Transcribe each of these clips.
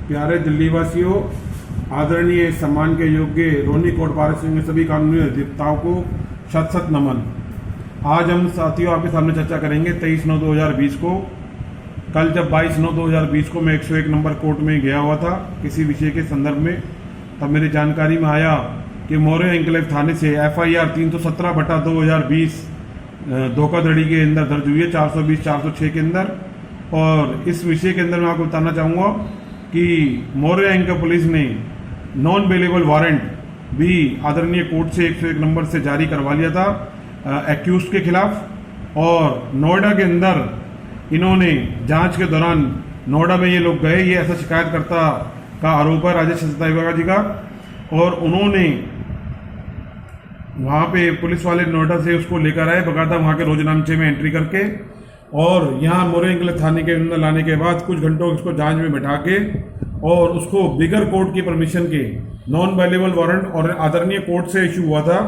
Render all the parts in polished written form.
प्यारे दिल्ली वासियों, आदरणीय सम्मान के योग्य रोनी कोर्ट बार सिंह के सभी कानूनी अधिवक्ताओं को शत शत नमन। आज हम साथियों आपके सामने चर्चा करेंगे 23/9/2020 को। कल जब 22/9/2020 को मैं 101 नंबर कोर्ट में गया हुआ था किसी विषय के संदर्भ में, तब मेरी जानकारी में आया कि मोरे एंक्लेव थाने से FIR 317/2020 धोखाधड़ी के अंदर दर्ज हुई है 420-406 के अंदर। और इस विषय के अंदर मैं आपको बताना चाहूँगा कि मोरे एंक्लेव पुलिस ने नॉन बेलेबल वारंट भी आदरणीय कोर्ट से 101 नंबर से जारी करवा लिया था एक्यूज के खिलाफ। और नोएडा के अंदर इन्होंने जांच के दौरान नोएडा में ये लोग गए, ये ऐसा शिकायतकर्ता का आरोप है राजेश सताइवा जी का, और उन्होंने वहाँ पे पुलिस वाले नोएडा से उसको लेकर आए बकायदा वहाँ के रोजनामचे में एंट्री करके, और यहाँ मोरे एंक्लेव थाने के अंदर लाने के बाद कुछ घंटों उसको जांच में बैठा के और उसको बिगर कोर्ट की परमिशन के नॉन बेलेबल वारंट और आदरणीय कोर्ट से इशू हुआ था,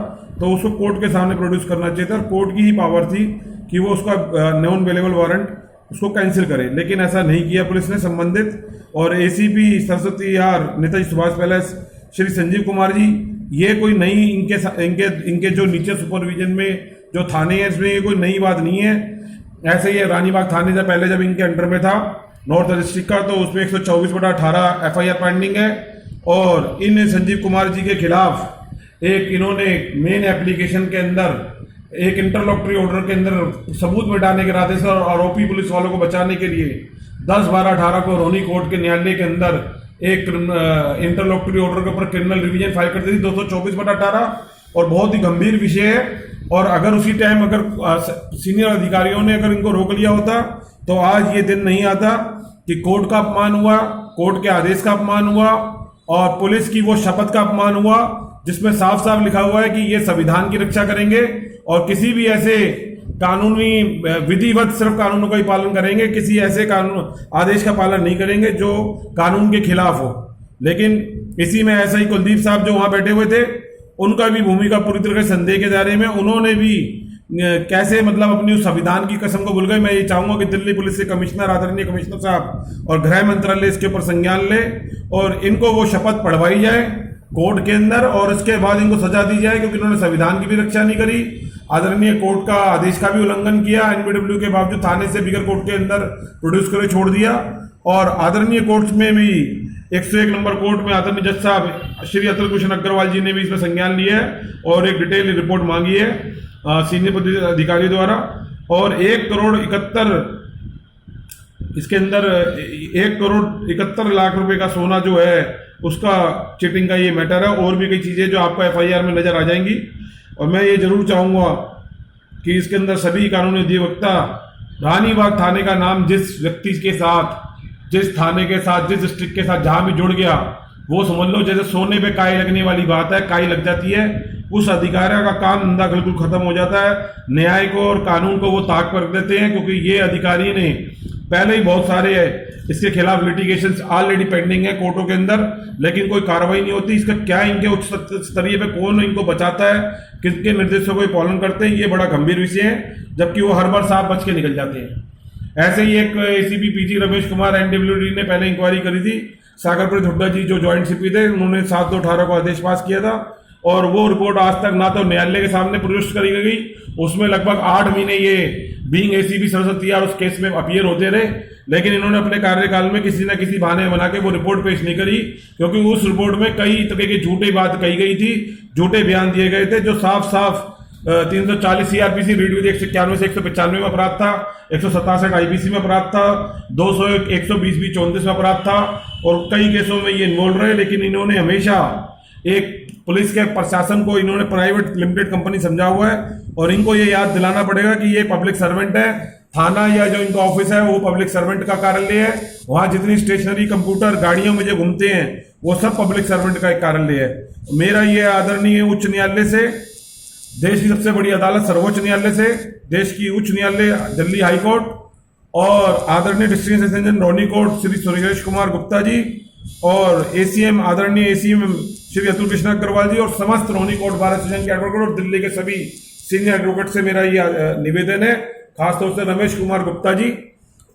तो उसको कोर्ट के सामने प्रोड्यूस करना चाहिए था। कोर्ट की ही पावर थी कि वो उसका नॉन बेलेबल वारंट उसको कैंसिल करे, लेकिन ऐसा नहीं किया पुलिस ने संबंधित। और ACP सरस्वती यार नेताजी सुभाष पैलेस श्री संजीव कुमार जी, ये कोई नई इनके जो नीचे सुपरविजन में जो थाने हैं इसमें ये कोई नई बात नहीं है। ऐसे ही रानीबाग थाने से पहले जब इनके अंडर में था नॉर्थ डिस्ट्रिक्ट का, तो उसमें 124/18 FIR पेंडिंग है। और इन संजीव कुमार जी के खिलाफ एक इन्होंने मेन एप्लीकेशन के अंदर एक इंटरलॉक्टरी ऑर्डर के अंदर सबूत मिटाने के इरादे से और आरोपी पुलिस वालों को बचाने के लिए 10/12/18 को रोनी कोर्ट के न्यायालय के अंदर एक इंटरलॉक्टरी ऑर्डर के ऊपर क्रिमिनल रिवीजन फाइल कर दी थी 224/18, और बहुत ही गंभीर विषय है। और अगर उसी टाइम अगर सीनियर अधिकारियों ने अगर इनको रोक लिया होता तो आज ये दिन नहीं आता कि कोर्ट का अपमान हुआ, कोर्ट के आदेश का अपमान हुआ और पुलिस की वो शपथ का अपमान हुआ जिसमें साफ साफ लिखा हुआ है कि ये संविधान की रक्षा करेंगे और किसी भी ऐसे कानूनी विधिवत सिर्फ कानूनों का ही पालन करेंगे, किसी ऐसे कानून आदेश का पालन नहीं करेंगे जो कानून के खिलाफ हो। लेकिन इसी में ऐसा ही कुलदीप साहब जो वहां बैठे हुए थे, उनका भी भूमिका पूरी तरह से संदेह के दायरे में, उन्होंने भी कैसे मतलब अपनी उस संविधान की कसम को भूल गए। मैं ये चाहूंगा कि दिल्ली पुलिस के कमिश्नर आदरणीय कमिश्नर साहब और गृह मंत्रालय इसके ऊपर संज्ञान ले और इनको वो शपथ पढ़वाई जाए कोर्ट के अंदर, और इसके बाद इनको सजा दी जाए क्योंकि इन्होंने संविधान की भी रक्षा नहीं करी, आदरणीय कोर्ट का आदेश का भी उल्लंघन किया, NBW के बावजूद थाने से बिगर कोर्ट के अंदर प्रोड्यूस करे छोड़ दिया। और आदरणीय कोर्ट में भी 101 नंबर कोर्ट में आदरणीय जज साहब श्री अतुल भूषण अग्रवाल जी ने भी इसमें संज्ञान लिया है और एक डिटेल रिपोर्ट मांगी है सीनियर अधिकारी द्वारा। और 1,71,00,000 इसके अंदर 1,71,00,000 रुपए का सोना जो है उसका चीटिंग का ये मैटर है, और भी कई चीजें जो आपको FIR में नजर आ जाएंगी। और मैं ये जरूर चाहूंगा कि इसके अंदर सभी कानूनी अधिवक्ता रानीबाग थाने का नाम जिस व्यक्ति के साथ, जिस थाने के साथ, जिस डिस्ट्रिक्ट के साथ जहां भी जुड़ गया, वो समझ लो जैसे सोने पे काई लगने वाली बात है, काई लग जाती है, उस अधिकारी का काम धंधा बिल्कुल खत्म हो जाता है। न्याय को और कानून को वो ताक पर रख देते हैं क्योंकि ये अधिकारी ने पहले ही बहुत सारे इसके खिलाफ लिटिगेशन ऑलरेडी पेंडिंग है कोर्टों के अंदर, लेकिन कोई कार्रवाई नहीं होती। इसका क्या इनके उच्च स्तरीय पे कौन इनको बचाता है, किसके निर्देशों को पालन करते हैं, ये बड़ा गंभीर विषय है, जबकि वो हर बार साफ बच के निकल जाते हैं। ऐसे ही एक ACP PG Ramesh Kumar NWD ने पहले इंक्वायरी करी थी, सागरप्रीत हुड्डा जी जो ज्वाइंट CP थे, उन्होंने 7/2/18 को आदेश पास किया था, और वो रिपोर्ट आज तक ना तो न्यायालय के सामने प्रोड्यूस करी गई, उसमें लगभग 8 महीने ये बीइंग ACP सरस्वती यार उस केस में अपीयर होते रहे, लेकिन इन्होंने अपने कार्यकाल में किसी न किसी बहाने बना के वो रिपोर्ट पेश नहीं करी, क्योंकि उस रिपोर्ट में कई तरह की झूठी बात कही गई थी, झूठे बयान दिए गए थे जो साफ साफ 340 CRPC रीड 191 से 195 में अपराध था, 167 IPC में अपराध था, 200 120-34 में अपराध था, और कई केसों में ये इन्वॉल्व रहे। लेकिन इन्होंने हमेशा एक पुलिस के प्रशासन को इन्होंने प्राइवेट लिमिटेड कंपनी समझा हुआ है, और इनको ये याद दिलाना पड़ेगा कि ये पब्लिक सर्वेंट है। थाना या जो इनका ऑफिस है वो पब्लिक सर्वेंट का कार्यालय है, वहां जितनी स्टेशनरी कंप्यूटर गाड़ियों में जो घूमते हैं वो सब पब्लिक सर्वेंट का एक कार्यालय है। मेरा ये आदरणीय उच्च न्यायालय से, देश की सबसे बड़ी अदालत सर्वोच्च न्यायालय से, देश की उच्च न्यायालय दिल्ली हाईकोर्ट और आदरणीय डिस्ट्रिक्ट सेशन रोनी कोर्ट श्री सुरेश कुमार गुप्ता जी और ACM आदरणीय ACM श्री अतुल भूषण अग्रवाल जी और समस्त रोनी कोर्ट बार एसोसिएशन के एडवोकेट और दिल्ली के सभी सीनियर एडवोकेट से मेरा ये निवेदन है, खासतौर से रमेश कुमार गुप्ता जी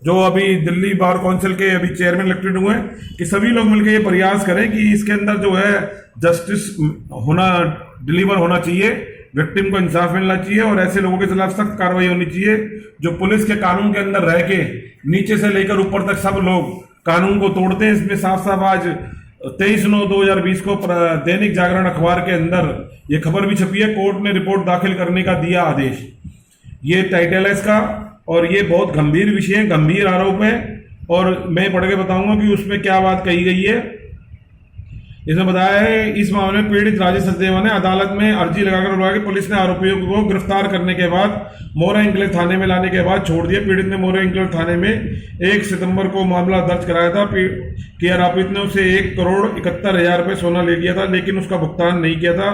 जो अभी दिल्ली बार काउंसिल के अभी चेयरमैन इलेक्टेड हुए हैं, कि सभी लोग मिलकर ये प्रयास करें कि इसके अंदर जो है जस्टिस होना, डिलीवर होना चाहिए, विक्टिम को इंसाफ मिलना चाहिए और ऐसे लोगों के खिलाफ सख्त कार्रवाई होनी चाहिए जो पुलिस के कानून के अंदर रह के नीचे से लेकर ऊपर तक सब लोग कानून को तोड़ते हैं। इसमें साफ साफ आज 23/9/2020 को दैनिक जागरण अखबार के अंदर ये खबर भी छपी है, कोर्ट ने रिपोर्ट दाखिल करने का दिया आदेश। ये टाइटल है इसका और ये बहुत गंभीर विषय है, गंभीर आरोप है और मैं पढ़ के बताऊंगा कि उसमें क्या बात कही गई है। इसमें बताया है इस मामले में पीड़ित राजेश सचदेवा ने अदालत में अर्जी लगाकर बोला कि पुलिस ने आरोपियों को गिरफ्तार करने के बाद मोरा एन्क्लेव थाने में लाने के बाद छोड़ दिया। पीड़ित ने मोरा एन्क्लेव थाने में 1 सितंबर को मामला दर्ज कराया था कि आरोपित ने उसे 1,71,00,000 रुपये सोना ले लिया था, लेकिन उसका भुगतान नहीं किया था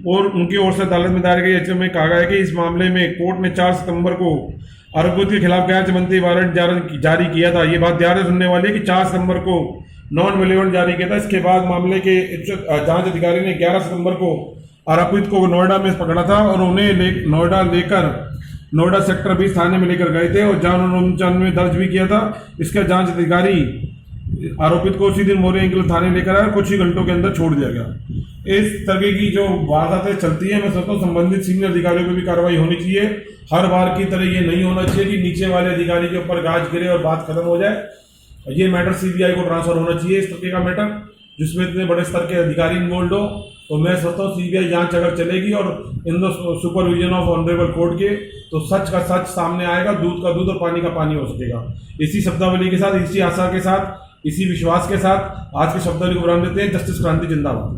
और उनकी ओर से अदालत में दायर याचिका में कहा गया है कि इस मामले में कोर्ट ने 4 सितंबर को आरोपित के खिलाफ गैर जमानती वारंट जारी किया था। ये बात ध्यान से सुनने वाली है कि 4 सितंबर को नॉन वेलिवेंट जारी किया था। इसके बाद मामले के जांच अधिकारी ने 11 सितंबर को आरोपित को नोएडा में पकड़ा था और उन्हें नोएडा सेक्टर 20 थाने में लेकर गए थे और जान 99 में दर्ज भी किया था। इसका जांच अधिकारी आरोपित को उसी दिन मोरे एन्क्लेव थाने लेकर आया और कुछ ही घंटों के अंदर छोड़ दिया गया। इस तरह की जो वारदातें चलती है, मैं सोचता हूँ संबंधित सीनियर अधिकारियों पर भी कार्रवाई होनी चाहिए। हर बार की तरह ये नहीं होना चाहिए कि नीचे वाले अधिकारी के ऊपर गाज गिरे और बात खत्म हो जाए। ये मैटर सीबीआई को ट्रांसफर होना चाहिए, इस तरह का मैटर जिसमें इतने बड़े स्तर के अधिकारी इन्वॉल्व हो। तो मैं सोचता हूँ सीबीआई जांच अगर चलेगी और in the supervision of honourable court के, तो सच का सच सामने आएगा, दूध का दूध और पानी का पानी हो सकेगा। इसी शब्दावली के साथ, इसी आशा के साथ, इसी विश्वास के साथ आज की शब्दावली को विराम देते हैं। जस्टिस क्रांति जिंदाबाद।